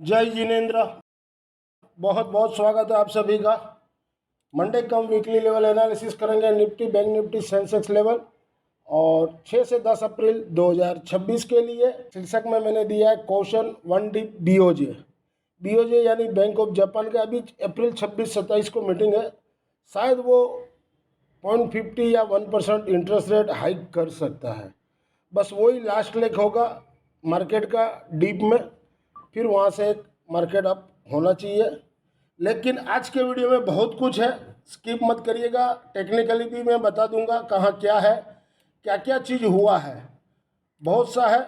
जय जिनेन्द्र। बहुत बहुत स्वागत है आप सभी का। मंडे कम वीकली लेवल एनालिसिस करेंगे Nifty, bank Nifty, Sensex level और 6 से 10 अप्रैल 2026 के लिए। शीर्षक में मैंने दिया है क्वेश्चन 1 डी बीओजे। बीओजे यानी बैंक ऑफ जापान का अभी अप्रैल 26-27 को मीटिंग है। शायद वो 0.50 या 1% इंटरेस्ट रेट हाइक कर सकता है। बस वही लास्ट लेग होगा मार्केट का डीप में, फिर वहाँ से एक मार्केट अप होना चाहिए। लेकिन आज के वीडियो में बहुत कुछ है, स्किप मत करिएगा। टेक्निकली भी मैं बता दूंगा कहाँ क्या है, क्या क्या चीज़ हुआ है, बहुत सा है।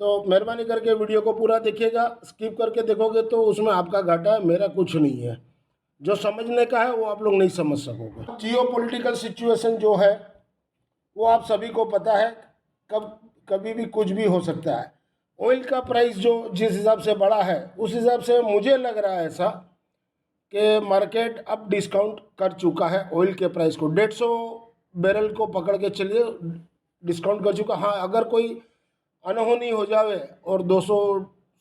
तो मेहरबानी करके वीडियो को पूरा देखिएगा। स्किप करके देखोगे तो उसमें आपका घाटा है, मेरा कुछ नहीं है। जो समझने का है वो आप लोग नहीं समझ सकोगे। जियो पॉलिटिकल सिचुएशन जो है वो आप सभी को पता है, कभी भी कुछ भी हो सकता है। ऑयल का प्राइस जो जिस हिसाब से बढ़ा है उस हिसाब से मुझे लग रहा है ऐसा कि मार्केट अब डिस्काउंट कर चुका है ऑयल के प्राइस को। 150 बैरल को पकड़ के चलिए, डिस्काउंट कर चुका। हाँ, अगर कोई अनहोनी हो जावे और 200,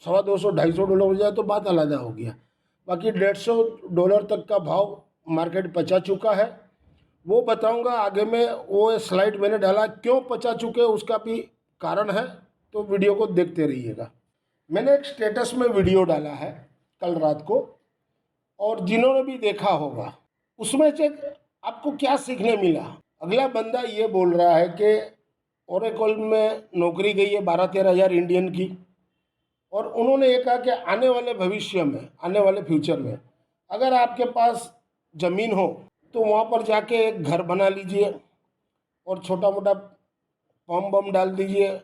$250, $250 हो जाए तो बात अलग हो गया। बाकी $150 तक का भाव मार्केट पचा चुका है। वो बताऊंगा आगे में। वो स्लाइड मैंने डाला, क्यों पचा चुके उसका भी कारण है, तो वीडियो को देखते रहिएगा। मैंने एक स्टेटस में वीडियो डाला है कल रात को, और जिन्होंने भी देखा होगा उसमें से आपको क्या सीखने मिला। अगला बंदा ये बोल रहा है कि ओरेकल में नौकरी गई है 12-13 हज़ार इंडियन की, और उन्होंने ये कहा कि आने वाले भविष्य में, आने वाले फ्यूचर में अगर आपके पास ज़मीन हो तो वहाँ पर जाके एक घर बना लीजिए और छोटा मोटा पंप बम डाल दीजिए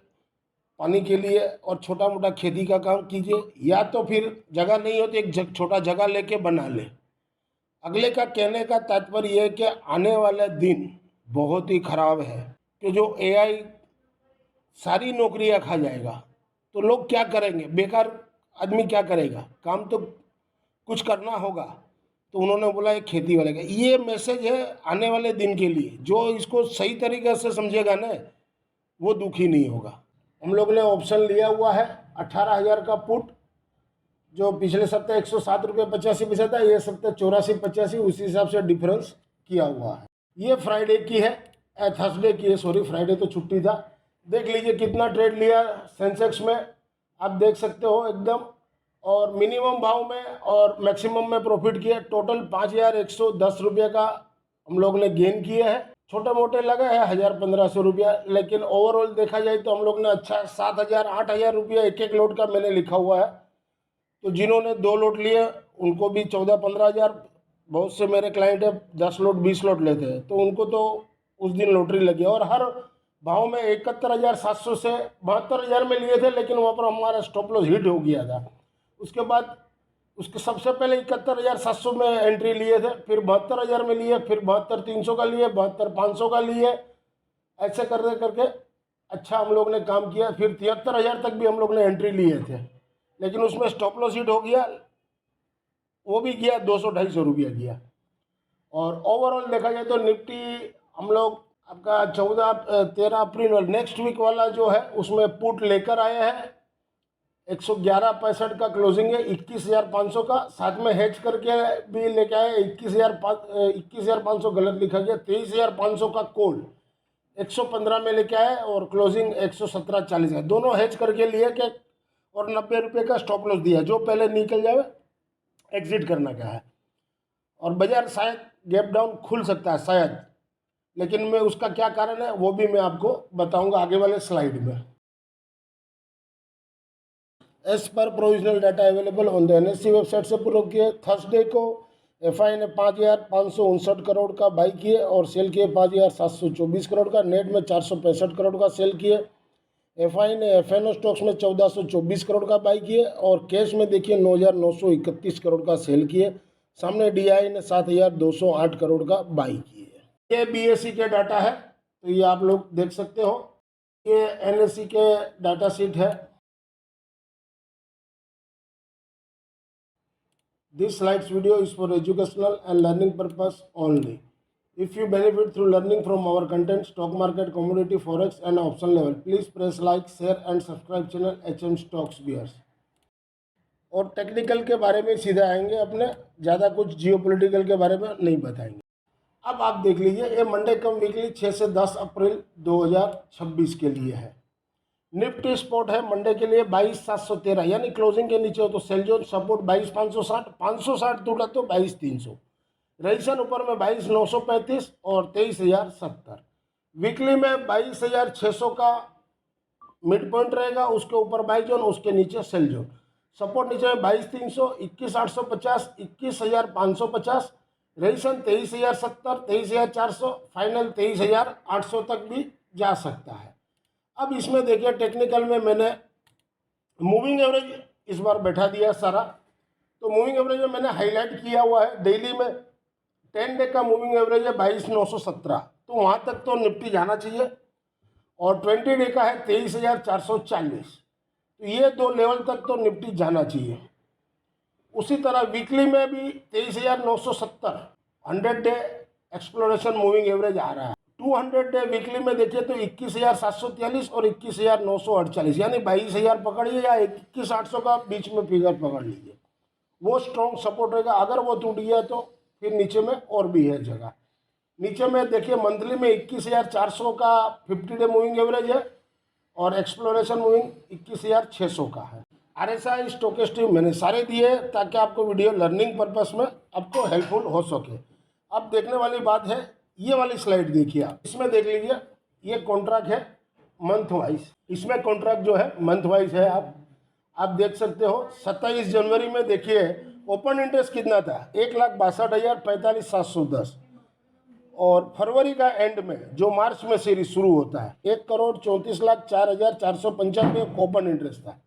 पानी के लिए, और छोटा मोटा खेती का काम कीजिए। या तो फिर जगह नहीं हो तो एक छोटा जगह लेके बना ले। अगले का कहने का तात्पर्य यह है कि आने वाला दिन बहुत ही खराब है कि जो एआई सारी नौकरियां खा जाएगा, तो लोग क्या करेंगे? बेकार आदमी क्या करेगा? काम तो कुछ करना होगा। तो उन्होंने बोला ये खेती वाले का ये मैसेज है आने वाले दिन के लिए। जो इसको सही तरीके से समझेगा ना वो दुखी नहीं होगा। हम लोग ने ऑप्शन लिया हुआ है 18,000 का पुट, जो पिछले सप्ताह 107.85 था, ये सप्ताह 84.85, उसी हिसाब से डिफरेंस किया हुआ है। ये फ्राइडे की है, थर्सडे की है, सॉरी, फ्राइडे तो छुट्टी था। देख लीजिए कितना ट्रेड लिया सेंसेक्स में, आप देख सकते हो एकदम। और मिनिमम भाव में और मैक्सिमम में प्रॉफिट किया। टोटल 5,110 रुपये का हम लोग ने गेन किया है। छोटे मोटे लगे हैं 1,000-1,500 रुपया, लेकिन ओवरऑल देखा जाए तो हम लोग ने अच्छा 7,000-8,000 रुपया एक एक लोड का मैंने लिखा हुआ है। तो जिन्होंने 2 लोड लिए उनको भी 14-15 हज़ार। बहुत से मेरे क्लाइंट है 10 लोड 20 लोड लेते हैं, तो उनको तो उस दिन लॉटरी लगी। और हर भाव में 71,700 से 72,000 में लिए थे, लेकिन वहाँ पर हमारा स्टॉप लॉस हिट हो गया था। उसके बाद उसके सबसे पहले 71,700 में एंट्री लिए थे, फिर 72,000 में लिए, फिर 72,300 का लिए, 72,500 का लिए। ऐसे करते करके अच्छा हम लोग ने काम किया। फिर 73,000 तक भी हम लोग ने एंट्री लिए थे, लेकिन उसमें स्टॉप लॉस हिट हो गया, वो भी गया 200-250 रुपया गया। और ओवरऑल देखा जाए तो निफ्टी हम लोग आपका 13 अप्रैल और नेक्स्ट वीक वाला जो है उसमें पुट लेकर आए हैं। 111.65 का क्लोजिंग है, 21,500 का। साथ में हेज करके भी लेके आए 21,500 गलत लिखा गया, 23,500 का कॉल 115 में लेके आए, और क्लोजिंग 117.40 है। दोनों हेज करके लिए के, और 90 रुपये का स्टॉप लॉस दिया, जो पहले निकल जाए एग्जिट करना क्या है। और बाजार शायद गैप डाउन खुल सकता है शायद, लेकिन मैं उसका क्या कारण है वो भी मैं आपको बताऊंगा आगे वाले स्लाइड में। एज पर provisional data available on the NSC website से पूर्व किए। थर्सडे को एफआई ने 5,559 करोड़ का बाई किए और सेल किए 5,724 करोड़ का। नेट में 465 करोड़ का सेल किए। एफआई ने एफएनओ स्टॉक्स में 1,424 करोड़ का बाई किए, और कैश में देखिए 9,931 करोड़ का सेल किए। सामने डीआई ने 7,208 करोड़ का बाई किए। ये बीएसई के डाटा है, तो ये आप लोग देख सकते हो। ये एनएससी के डाटा शीट है। This slides video is for educational and learning purpose only. If you benefit through learning from our content, stock market, commodity, forex and option level, please press like, share and subscribe channel HM Stocks Bears. और technical के बारे में सीधे आएंगे, अपने ज़्यादा कुछ geopolitical के बारे में नहीं बताएंगे। अब आप देख लीजिए, ये मंडे कम वीकली 6 से 10 अप्रैल 2026 के लिए है। निफ्टी स्पॉट है मंडे के लिए 22,713, यानी क्लोजिंग के नीचे हो तो सेल जोन, सपोर्ट 22,560, 560 टूटा तो 22,300, रजिस्ट्रेशन ऊपर में 22,935 और 23,070। वीकली में 22,600 का मिड पॉइंट रहेगा, उसके ऊपर बाई जोन, उसके नीचे सेल जोन। सपोर्ट नीचे में 22,300, 21,850, 21,550, रजिस्ट्रेशन 23,070, 23,400, फाइनल 23,800 तक भी जा सकता है। अब इसमें देखिए टेक्निकल में मैंने मूविंग एवरेज इस बार बैठा दिया सारा, तो मूविंग एवरेज में मैंने हाईलाइट किया हुआ है। डेली में 10 डे का मूविंग एवरेज है 22,917, तो वहाँ तक तो निफ्टी जाना चाहिए, और 20 डे का है 23,440, तो ये 2 लेवल तक तो निफ्टी जाना चाहिए। उसी तरह वीकली में भी 23,970 100 डे एक्सप्लोरेशन मूविंग एवरेज आ रहा है। 200 डे वीकली में देखिए तो 21,743 और 21,948, यानी 22,000 पकड़िए या 21,800 का बीच में फिगर पकड़ लीजिए, वो स्ट्रॉन्ग सपोर्ट रहेगा। अगर वो टूट गया तो फिर नीचे में और भी है जगह। नीचे में देखिए मंथली में 21,400 का 50 डे मूविंग एवरेज है, और एक्सप्लोरेशन मूविंग 21,600 का है। RSI स्टोकेस्टिक मैंने सारे दिए ताकि आपको वीडियो लर्निंग पर्पस में आपको हेल्पफुल हो सके। अब देखने वाली बात है, ये वाली स्लाइड देखिए आप, इसमें देख लीजिए ये कॉन्ट्रैक्ट है मंथ वाइज, इसमें कॉन्ट्रैक्ट जो है मंथ वाइज है। आप देख सकते हो 27 जनवरी में देखिए ओपन इंटरेस्ट कितना था, 1,62,45,710, और फरवरी का एंड में जो मार्च में सीरीज शुरू होता है 1,34,04,495 ओपन इंटरेस्ट था।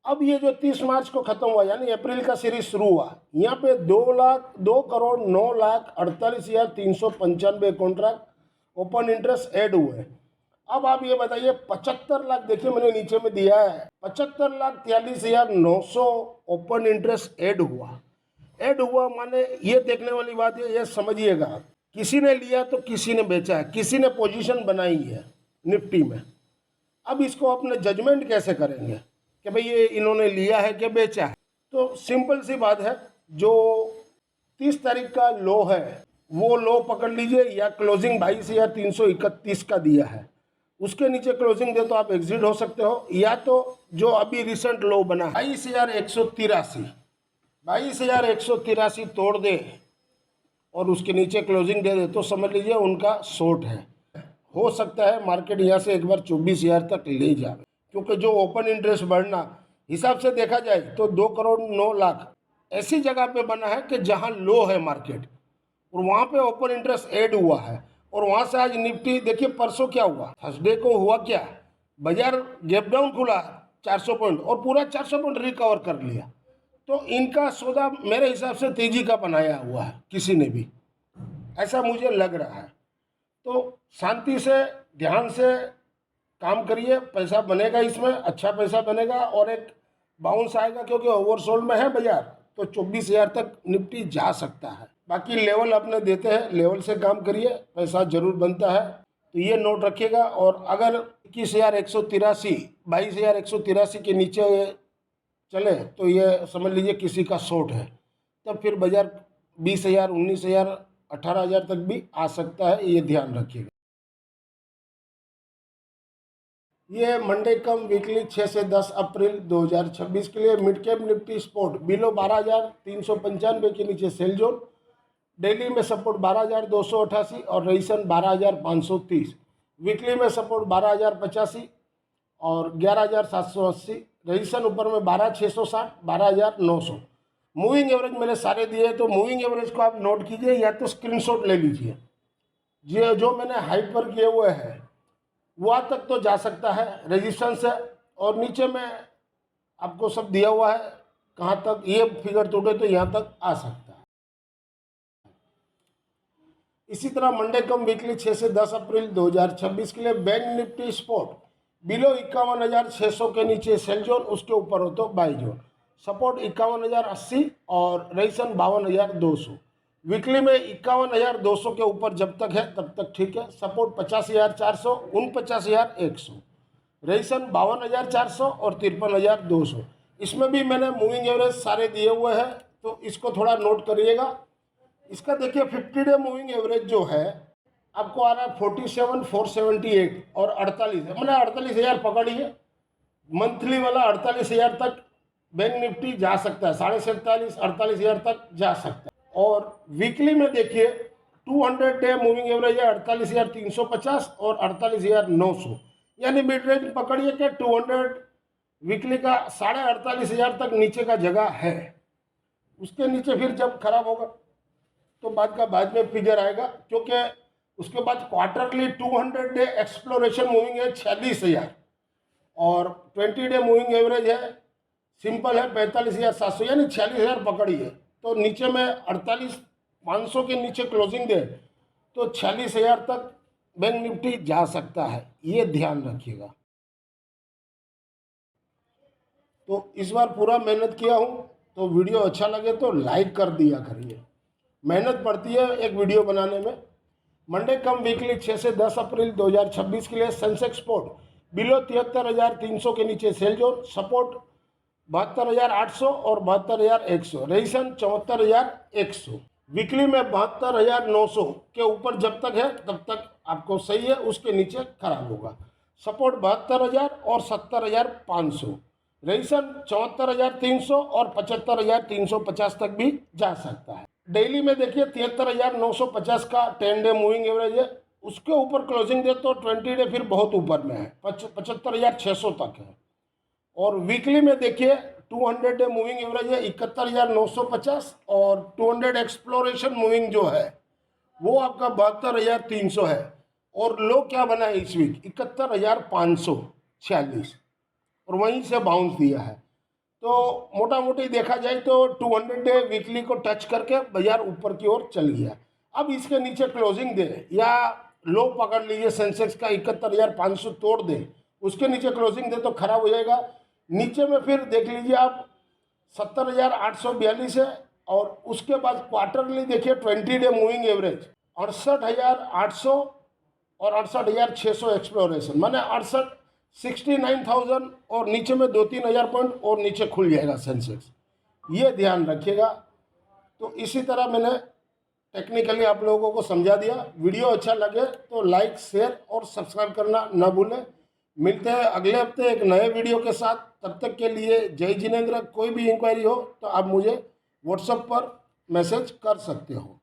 अब ये जो 30 मार्च को खत्म हुआ, यानी अप्रैल का सीरीज शुरू हुआ, यहाँ पे 2,09,48,395 कॉन्ट्रैक्ट ओपन इंटरेस्ट ऐड हुए। अब आप ये बताइए 75 लाख, देखिए मैंने नीचे में दिया है 75,43,900 ओपन इंटरेस्ट ऐड हुआ माने ये देखने वाली बात है, ये समझिएगा, किसी ने लिया तो किसी ने बेचा है, किसी ने पोजीशन बनाई है निफ्टी में। अब इसको अपने जजमेंट कैसे करेंगे कि भाई ये इन्होंने लिया है कि बेचा है? तो सिंपल सी बात है, जो 30 तारीख का लो है वो लो पकड़ लीजिए, या क्लोजिंग 22,331 का दिया है उसके नीचे क्लोजिंग दे तो आप एग्जिट हो सकते हो, या तो जो अभी रिसेंट लो बना 22,183 तोड़ दे और उसके नीचे क्लोजिंग दे दे तो समझ लीजिए उनका शॉर्ट है। हो सकता है मार्केट यहाँ से एक बार 24,000 तक ले जाए, क्योंकि जो ओपन इंटरेस्ट बढ़ना हिसाब से देखा जाए तो 2,09,00,000 ऐसी जगह पे बना है कि जहाँ लो है मार्केट, और वहाँ पे ओपन इंटरेस्ट ऐड हुआ है। और वहाँ से आज निफ्टी देखिए परसों क्या हुआ, थर्सडे को हुआ क्या, बाजार गैप डाउन खुला 400 पॉइंट और पूरा 400 पॉइंट रिकवर कर लिया। तो इनका सौदा मेरे हिसाब से तेजी का बनाया हुआ है किसी ने भी, ऐसा मुझे लग रहा है। तो शांति से ध्यान से काम करिए, पैसा बनेगा, इसमें अच्छा पैसा बनेगा और एक बाउंस आएगा, क्योंकि ओवरसोल्ड में है बाजार, तो 24,000 तक निफ्टी जा सकता है। बाकी लेवल अपने देते हैं, लेवल से काम करिए, पैसा जरूर बनता है, तो ये नोट रखिएगा। और अगर 21,183 22,183 के नीचे चले तो ये समझ लीजिए किसी का शॉर्ट है, तब फिर बाजार 20,000 19,000 18,000 तक भी आ सकता है, ये ध्यान रखिएगा। ये मंडे कम वीकली 6 से 10 अप्रैल 2026 के लिए mid cap Nifty sport below 12,395 के नीचे सेल जोन, डेली में सपोर्ट 12,288 और रजिस्ट्रेशन 12,530, वीकली में सपोर्ट 12,085 और 11,780, रजिस्ट्रेशन ऊपर में 12,660 12,900। मूविंग एवरेज मैंने सारे दिए, तो मूविंग एवरेज को आप नोट कीजिए या तो स्क्रीनशॉट ले लीजिए। जो मैंने हाइट पर किए हुए हैं वहाँ तक तो जा सकता है रेजिस्टेंस है, और नीचे में आपको सब दिया हुआ है कहाँ तक ये फिगर टूटे तो यहाँ तक आ सकता है। इसी तरह मंडे कम वीकली 6 से 10 अप्रैल 2026 के लिए बैंक निफ्टी स्पोर्ट बिलो 51,600 के नीचे सेल जोन, उसके ऊपर हो तो बाई जोन, सपोर्ट 51,080 और रजिस्ट्रेशन 52,200, वीकली में 51,200 के ऊपर जब तक है तब तक ठीक है, सपोर्ट 50,400 49,100, रजिस्ट्रेशन 52,400 और 53,200, इसमें भी मैंने मूविंग एवरेज सारे दिए हुए हैं, तो इसको थोड़ा नोट करिएगा। इसका देखिए 50 डे मूविंग एवरेज जो है आपको आ रहा है 47,478 और 48 है, मैंने 48,000 पकड़िए। मंथली वाला 48,000 तक बैंक निफ्टी जा सकता है, 47,48,000 तक जा सकता है। और वीकली में देखिए 200 डे मूविंग एवरेज है 48,350 और 48,900, यानी मिड रेंज पकड़िए कि 200 वीकली का 48,500 तक नीचे का जगह है। उसके नीचे फिर जब खराब होगा तो बाद में फिगर आएगा, क्योंकि उसके बाद क्वार्टरली 200 डे एक्सप्लोरेशन मूविंग है 46,000 और 20 डे मूविंग एवरेज है सिंपल है 45,700, यानी 46,000 पकड़िए। तो नीचे में 48,500 के नीचे क्लोजिंग दे तो 46,000 तक बैंक निफ्टी जा सकता है, ये ध्यान रखिएगा। तो इस बार पूरा मेहनत किया हूँ, तो वीडियो अच्छा लगे तो लाइक कर दिया करिए। मेहनत पड़ती है एक वीडियो बनाने में। मंडे कम वीकली 6 से 10 अप्रैल 2026 के लिए सेंसेक्स स्पोर्ट बिलो 73,300 के नीचे सेल जोन, सपोर्ट 72,800 और 72,100, रेजिस्टेंस 74,100। वीकली में 72,900 के ऊपर जब तक है तब तक आपको सही है, उसके नीचे खराब होगा। सपोर्ट 72,000 और 70,500, रेजिस्टेंस 74,300 और 75,350 तक भी जा सकता है। डेली में देखिए 73,950 का 10 डे मूविंग एवरेज है, उसके ऊपर क्लोजिंग दे तो 20 डे फिर बहुत ऊपर में है, 75,600 तक है। और वीकली में देखिए 200 डे मूविंग एवरेज है 71,950 और 200 एक्सप्लोरेशन मूविंग जो है वो आपका 72,300 है। और लो क्या बना है इस वीक 71,546 और वहीं से बाउंस दिया है। तो मोटा मोटी देखा जाए तो 200 डे वीकली को टच करके बाजार ऊपर की ओर चल गया। अब इसके नीचे क्लोजिंग दे या लो पकड़ लीजिए, सेंसेक्स का 71,500 तोड़ दे, उसके नीचे क्लोजिंग दे तो खराब हो जाएगा। नीचे में फिर देख लीजिए आप 70,842 है और उसके बाद क्वार्टरली देखिए 20 डे मूविंग एवरेज 68,800 और 68,600 एक्सप्लोरेशन, माने 69,000 और नीचे में 2-3 हज़ार पॉइंट और नीचे खुल जाएगा सेंसेक्स, ये ध्यान रखिएगा। तो इसी तरह मैंने टेक्निकली आप लोगों को समझा दिया। वीडियो अच्छा लगे तो लाइक शेयर और सब्सक्राइब करना न भूलें। मिलते हैं अगले हफ्ते एक नए वीडियो के साथ, तब तक के लिए जय जिनेंद्र। कोई भी इंक्वायरी हो तो आप मुझे व्हाट्सएप पर मैसेज कर सकते हो।